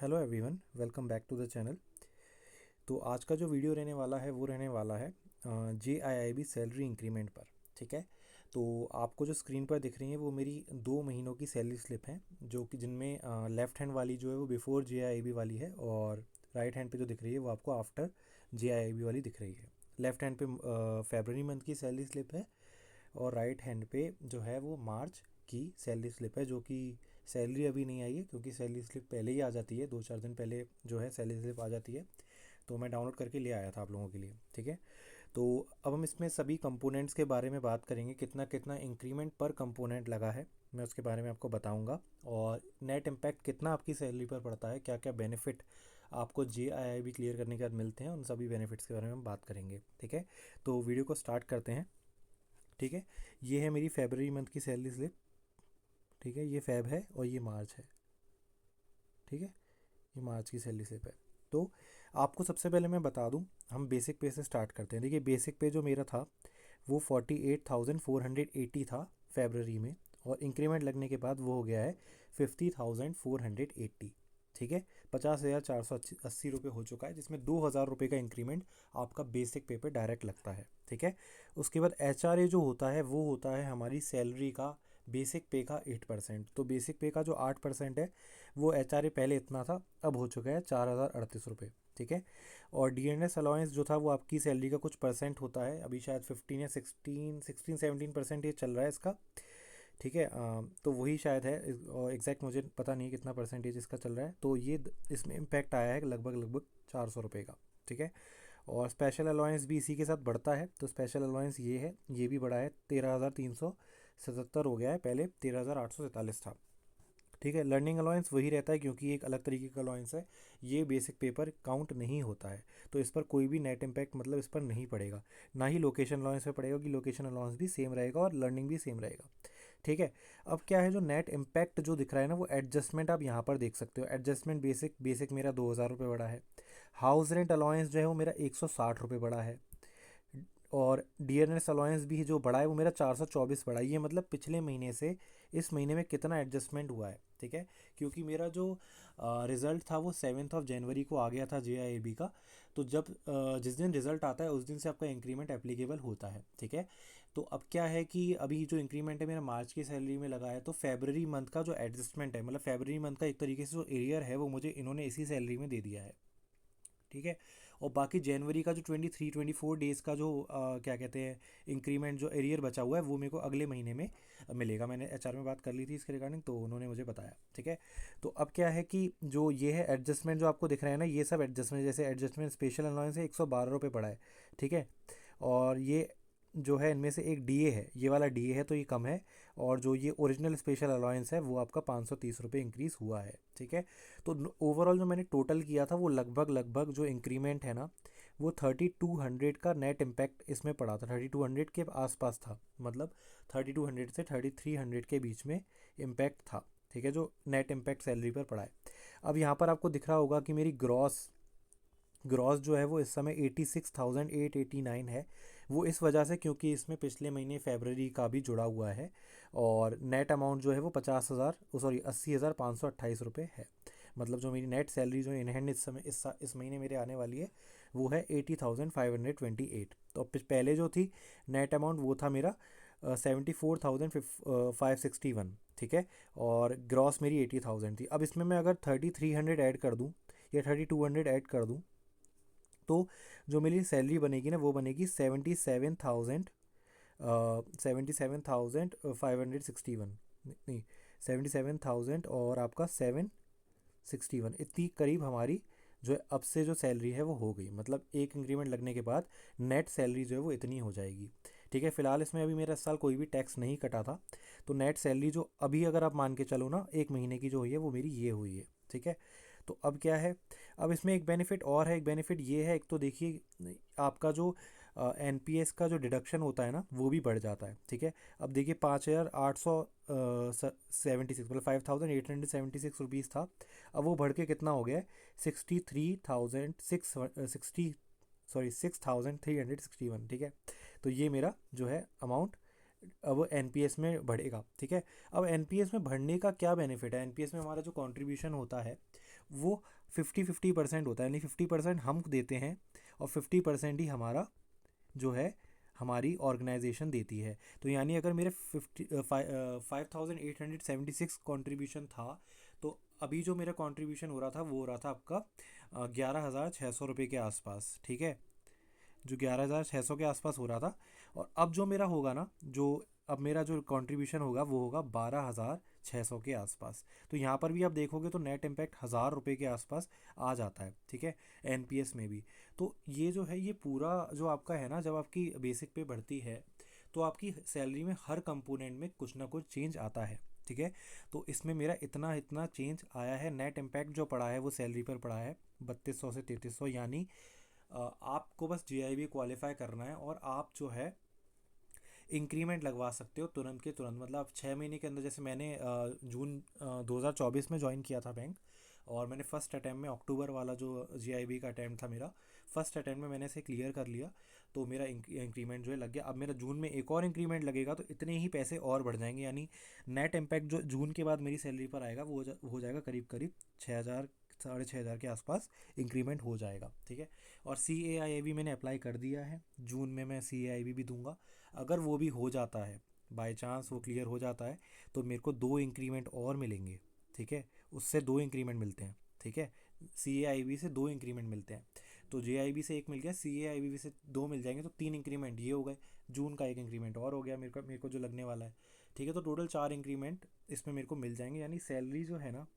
Hello everyone, welcome back to the channel. तो आज का जो वीडियो रहने वाला है वो रहने वाला है JIIB सैलरी इंक्रीमेंट पर। ठीक है, तो आपको जो स्क्रीन पर दिख रही है वो मेरी 2 महीनों की सैलरी स्लिप है, जो कि जिनमें लेफ़्ट हैंड वाली जो है वो बिफोर JIIB वाली है और राइट हैंड पे जो दिख रही है वो आपको आफ्टर JIIB वाली दिख रही है। लेफ़्ट हैंड पे फेबररी मंथ की सैलरी स्लिप है और राइट हैंड पे जो है वो मार्च की सैलरी स्लिप है, जो कि सैलरी अभी नहीं आई है क्योंकि सैलरी स्लिप पहले ही आ जाती है, 2-4 दिन पहले जो है सैलरी स्लिप आ जाती है। तो मैं डाउनलोड करके ले आया था आप लोगों के लिए। ठीक है, तो अब हम इसमें सभी कंपोनेंट्स के बारे में बात करेंगे, कितना कितना इंक्रीमेंट पर कंपोनेंट लगा है मैं उसके बारे में आपको बताऊंगा, और नेट इम्पैक्ट कितना आपकी सैलरी पर पड़ता है, क्या क्या बेनिफिट आपको JIIB क्लियर करने के बाद मिलते हैं, उन सभी बेनिफिट्स के बारे में हम बात करेंगे। ठीक है, तो वीडियो को स्टार्ट करते हैं। ठीक है, ये है मेरी फेबररी मंथ की सैलरी स्लिप। ठीक है, ये फेब है और ये मार्च है। ठीक है, ये मार्च की सैलरी स्लिप है। तो आपको सबसे पहले मैं बता दूं, हम बेसिक पे से स्टार्ट करते हैं। देखिए, बेसिक पे जो मेरा था वो 48,480 था फेबररी में, और इंक्रीमेंट लगने के बाद वो हो गया है 50,480। ठीक है, 50,480 रुपये हो चुका है, जिसमें 2,000 रुपये का इंक्रीमेंट आपका बेसिक पे डायरेक्ट लगता है। ठीक है, उसके बाद HRA जो होता है वो होता है हमारी सैलरी का बेसिक पे का 8%। तो बेसिक पे का जो 8% है वो HRA पहले इतना था, अब हो चुका है 4,038 रुपये। ठीक है, और DNS अलाउंस जो था वो आपकी सैलरी का कुछ परसेंट होता है, अभी शायद 15 या 16-17% ये चल रहा है इसका। ठीक है, तो वही शायद है, और एग्जैक्ट मुझे पता नहीं है कितना परसेंटेज इसका चल रहा है। तो ये इसमें इम्पैक्ट आया है लगभग लगभग 400 रुपये का। ठीक है, और स्पेशल अलाउंस भी इसी के साथ बढ़ता है, तो स्पेशल अलाउंस ये है, ये भी बढ़ा है, 13,377 हो गया है, पहले 13,843 था। ठीक है, लर्निंग अलाउंस वही रहता है क्योंकि एक अलग तरीके का अलाउंस है, ये बेसिक पेपर काउंट नहीं होता है, तो इस पर कोई भी नेट इम्पैक्ट मतलब इस पर नहीं पड़ेगा। ना ही लोकेशन अलाउंस पे पड़ेगा, कि लोकेशन अलाउंस भी सेम रहेगा और लर्निंग भी सेम रहेगा। ठीक है, अब क्या है, जो नेट इम्पैक्ट जो दिख रहा है ना, वो एडजस्टमेंट आप यहाँ पर देख सकते हो। एडजस्टमेंट बेसिक बेसिक मेरा 2,000 रुपये बढ़ा है। हाउस रेंट अलाउंस जो है वो मेरा 160 रुपये बढ़ा है, और DNS अलाउंस भी जो बढ़ा है वो मेरा 424 बढ़ा है। ये मतलब पिछले महीने से इस महीने में कितना एडजस्टमेंट हुआ है। ठीक है, क्योंकि मेरा जो रिज़ल्ट था वो 7 जनवरी को आ गया था JIIB का। तो जब जिस दिन रिज़ल्ट आता है उस दिन से आपका इंक्रीमेंट एप्लीकेबल होता है। ठीक है, तो अब क्या है कि अभी जो इंक्रीमेंट है मेरा मार्च की सैलरी में लगा है, तो फेबररी मंथ का जो एडजस्टमेंट है, मतलब फेबररी मंथ का एक तरीके से जो एरियर है वो मुझे इन्होंने इसी सैलरी में दे दिया है। ठीक है, और बाकी जनवरी का जो 23-24 डेज़ का जो क्या कहते हैं इंक्रीमेंट जो एरियर बचा हुआ है वो मेरे को अगले महीने में मिलेगा। मैंने HR में बात कर ली थी इसके रिगार्डिंग, तो उन्होंने मुझे बताया। ठीक है, तो अब क्या है कि जो ये है एडजस्टमेंट जो आपको दिख रहा है ना, ये सब एडजस्टमेंट, जैसे एडजस्टमेंट स्पेशल अलाउंस है 112 रुपये पड़ा है। ठीक है, और ये जो है इनमें से एक DA है, ये वाला DA है तो ये कम है, और जो ये ओरिजिनल स्पेशल अलाउंस है वो आपका 530 रुपये इंक्रीज़ हुआ है। ठीक है, तो ओवरऑल जो मैंने टोटल किया था वो लगभग लगभग जो इंक्रीमेंट है ना, वो 3200 का नेट इम्पैक्ट इसमें पड़ा था, 3200 के आसपास था, मतलब 3200 से 3300 के बीच में इम्पैक्ट था। ठीक है, जो नेट इम्पैक्ट सैलरी पर पड़ा है। अब यहाँ पर आपको दिख रहा होगा कि मेरी ग्रॉस ग्रॉस जो है वो इस समय 86,889 है। वो इस वजह से क्योंकि इसमें पिछले महीने फेबररी का भी जुड़ा हुआ है, और नेट अमाउंट जो है वो 80,528 रुपये है। मतलब जो मेरी नेट सैलरी जो इन हैंड इस समय इस महीने मेरे आने वाली है वो है 80,528। तो पहले जो थी नेट अमाउंट वो था मेरा 74,561। ठीक है, और ग्रॉस मेरी 80,000 थी। अब इसमें मैं अगर 3,300 ऐड कर दूँ या 3,200 ऐड कर दूँ, तो जो मेरी सैलरी बनेगी ना वो बनेगी 77,561, नहीं, 77,000 और आपका 761, इतनी करीब हमारी जो है अब से जो सैलरी है वो हो गई। मतलब एक इंक्रीमेंट लगने के बाद नेट सैलरी जो है वो इतनी हो जाएगी। ठीक है, फिलहाल इसमें अभी मेरा इस साल कोई भी टैक्स नहीं कटा था, तो नेट सैलरी जो अभी अगर आप मान के चलो ना एक महीने की जो हुई है वो मेरी ये हुई है। ठीक है, तो अब क्या है, अब इसमें एक बेनिफिट और है। एक बेनिफिट ये है, एक तो देखिए आपका जो NPS का जो डिडक्शन होता है ना वो भी बढ़ जाता है। ठीक है, अब देखिए 5,876 मतलब 5,876 रुपीज़ था, अब वो बढ़ के कितना हो गया है, 63,361। ठीक है, तो ये मेरा जो है अमाउंट अब एनपीएस में बढ़ेगा, ठीक है। अब एनपीएस में बढ़ने का क्या बेनिफिट है, एनपीएस में हमारा जो कंट्रीब्यूशन होता है वो 50-50% होता है, यानी 50% हम देते हैं और 50% ही हमारा जो है हमारी ऑर्गेनाइजेशन देती है। तो यानी अगर मेरे 5876 कंट्रीब्यूशन था, तो अभी जो मेरा कंट्रीब्यूशन हो रहा था वो हो रहा था आपका 11,600 रुपये के आसपास, ठीक है। जो 11,600 के आसपास हो रहा था, और अब जो मेरा होगा ना, जो अब मेरा जो कंट्रीब्यूशन होगा वो होगा 12,600 के आसपास। तो यहाँ पर भी आप देखोगे तो नेट इम्पैक्ट 1,000 रुपये के आसपास आ जाता है, ठीक है, एनपीएस में भी। तो ये जो है ये पूरा जो आपका है ना, जब आपकी बेसिक पे बढ़ती है तो आपकी सैलरी में हर कंपोनेंट में कुछ ना कुछ चेंज आता है, ठीक है। तो इसमें मेरा इतना इतना चेंज आया है, नेट इम्पैक्ट जो पड़ा है वो सैलरी पर पड़ा है 3200 से 3300, यानी आपको बस जीआईबी क्वालिफाई करना है और आप जो है इंक्रीमेंट लगवा सकते हो तुरंत के तुरंत। मतलब 6 महीने के अंदर, जैसे मैंने जून 2024 में ज्वाइन किया था बैंक, और मैंने फर्स्ट अटैम्प्ट में अक्टूबर वाला जो जीआईबी का अटैम्प्ट था मेरा, फर्स्ट अटैम्प्ट में मैंने इसे क्लियर कर लिया, तो मेरा इंक्रीमेंट जो है लग गया। अब मेरा जून में एक और इंक्रीमेंट लगेगा तो इतने ही पैसे और बढ़ जाएंगे, यानी नेट इम्पैक्ट जो जून के बाद मेरी सैलरी पर आएगा वो हो जाएगा करीब करीब 6,000 6,500 के आसपास इंक्रीमेंट हो जाएगा, ठीक है। और सी ए आई भी मैंने अप्लाई कर दिया है, जून में मैं सी ए आई भी दूंगा। अगर वो भी हो जाता है, बाय चांस वो क्लियर हो जाता है, तो मेरे को 2 इंक्रीमेंट और मिलेंगे, ठीक है। उससे 2 इंक्रीमेंट मिलते हैं, ठीक है। सी ए आई बी से 2 इंक्रीमेंट मिलते हैं, तो जे आई बी से एक मिल गया, सी ए आई बी से 2 मिल जाएंगे, तो 3 इंक्रीमेंट ये हो गए। जून का एक इंक्रीमेंट और हो गया मेरे को जो लगने वाला है, ठीक है। तो टोटल 4 इंक्रीमेंट इसमें मेरे को मिल जाएंगे, यानी सैलरी जो है ना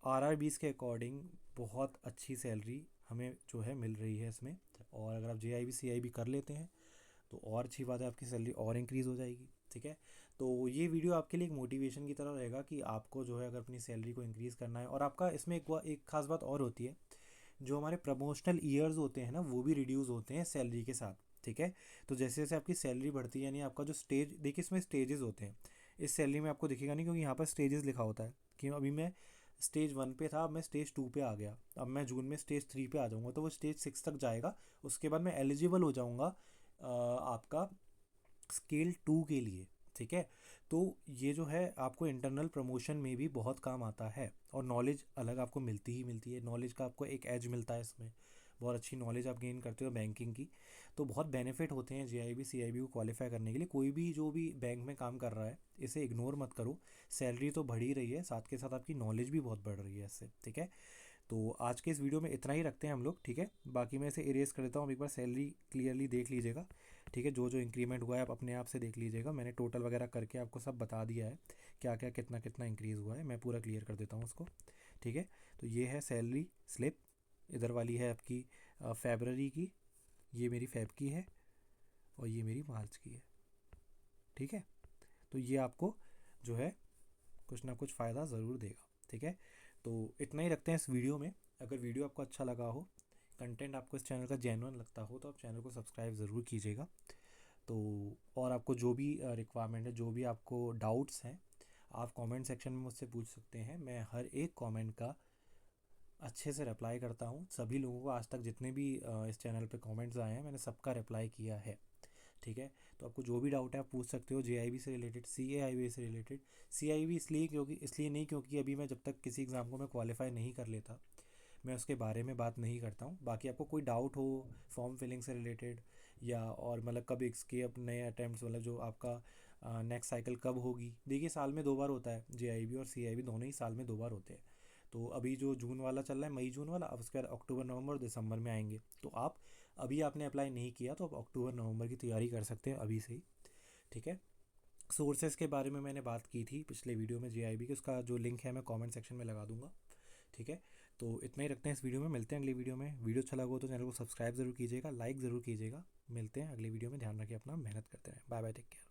आर आर बीस के अकॉर्डिंग बहुत अच्छी सैलरी हमें जो है मिल रही है इसमें। और अगर आप जे आई बी सी आई बी कर लेते हैं तो और अच्छी बात है, आपकी सैलरी और इंक्रीज़ हो जाएगी, ठीक है। तो ये वीडियो आपके लिए एक मोटिवेशन की तरह रहेगा कि आपको जो है अगर अपनी सैलरी को इंक्रीज़ करना है। और आपका इसमें एक खास बात और होती है, जो हमारे प्रमोशनल ईयर्स होते हैं ना वो भी रिड्यूस होते हैं सैलरी के साथ, ठीक है। तो जैसे जैसे आपकी सैलरी बढ़ती है, यानी आपका जो स्टेज, देखिए इसमें स्टेजेस होते हैं, इस सैलरी में आपको दिखेगा नहीं क्योंकि यहाँ पर स्टेजेस लिखा होता है कि अभी मैं स्टेज 1 पे था, अब मैं स्टेज 2 पे आ गया, अब मैं जून में स्टेज 3 पे आ जाऊँगा, तो वो स्टेज 6 तक जाएगा। उसके बाद मैं एलिजिबल हो जाऊँगा आपका स्केल 2 के लिए, ठीक है। तो ये जो है आपको इंटरनल प्रमोशन में भी बहुत काम आता है, और नॉलेज अलग आपको मिलती ही मिलती है, नॉलेज का आपको एक एज मिलता है इसमें, बहुत अच्छी नॉलेज आप गेन करते हो बैंकिंग की। तो बहुत बेनिफिट होते हैं जे आई बी सी आई बी को क्वालिफाई करने के लिए। कोई भी जो भी बैंक में काम कर रहा है इसे इग्नोर मत करो, सैलरी तो बढ़ ही रही है, साथ के साथ आपकी नॉलेज भी बहुत बढ़ रही है इससे, ठीक है। तो आज के इस वीडियो में इतना ही रखते हैं हम लोग, ठीक है। बाकी मैं इसे इरेज कर देता हूँ, एक बार सैलरी क्लियरली देख लीजिएगा, ठीक है। जो जो इंक्रीमेंट हुआ है आप अपने आप से देख लीजिएगा, मैंने टोटल वगैरह करके आपको सब बता दिया है, क्या क्या कितना कितना इंक्रीज़ हुआ है, मैं पूरा क्लियर कर देता हूँ उसको, ठीक है। तो ये है सैलरी स्लिप, इधर वाली है आपकी फेबररी की, ये मेरी फेब की है, और ये मेरी मार्च की है, ठीक है। तो ये आपको जो है कुछ ना कुछ फ़ायदा ज़रूर देगा, ठीक है। तो इतना ही रखते हैं इस वीडियो में। अगर वीडियो आपको अच्छा लगा हो, कंटेंट आपको इस चैनल का जेन्युइन लगता हो, तो आप चैनल को सब्सक्राइब ज़रूर कीजिएगा। तो और आपको जो भी रिक्वायरमेंट है, जो भी आपको डाउट्स हैं, आप कमेंट सेक्शन में मुझसे पूछ सकते हैं। मैं हर एक कमेंट का अच्छे से रिप्लाई करता हूँ। सभी लोगों को आज तक जितने भी इस चैनल पे कमेंट्स आए हैं मैंने सबका रिप्लाई किया है, ठीक है। तो आपको जो भी डाउट है आप पूछ सकते हो, जे आई बी से रिलेटेड, सी ए आई बी से रिलेटेड। सी आई बी इसलिए नहीं क्योंकि अभी मैं जब तक किसी एग्ज़ाम को मैं क्वालिफाई नहीं कर लेता, मैं उसके बारे में बात नहीं करता हूँ। बाकी आपको कोई डाउट हो फॉर्म फिलिंग से रिलेटेड, या और मतलब कब इसके अब नए अटैम्प्ट, मतलब जो आपका नेक्स्ट साइकिल कब होगी, देखिए साल में 2 बार होता है, जे आई बी और सी आई बी दोनों ही साल में 2 बार होते हैं। तो अभी जो जून वाला चल रहा है, मई जून वाला, अब उसके बाद अक्टूबर नवंबर दिसंबर में आएंगे। तो आप अभी आपने अप्लाई नहीं किया तो आप अक्टूबर नवंबर की तैयारी कर सकते हैं अभी से ही, ठीक है। सोर्सेज के बारे में मैंने बात की थी पिछले वीडियो में जे आई बी की, उसका जो लिंक है मैं कमेंट सेक्शन में लगा दूंगा, ठीक है। तो इतना ही रखते हैं इस वीडियो में, मिलते हैं अगली वीडियो में। वीडियो अच्छा लगा हो तो चैनल को सब्सक्राइब ज़रूर कीजिएगा, लाइक ज़रूर कीजिएगा। मिलते हैं अगली वीडियो में, ध्यान रखिए अपना, मेहनत करते रहें, बाय बाय, टेक केयर।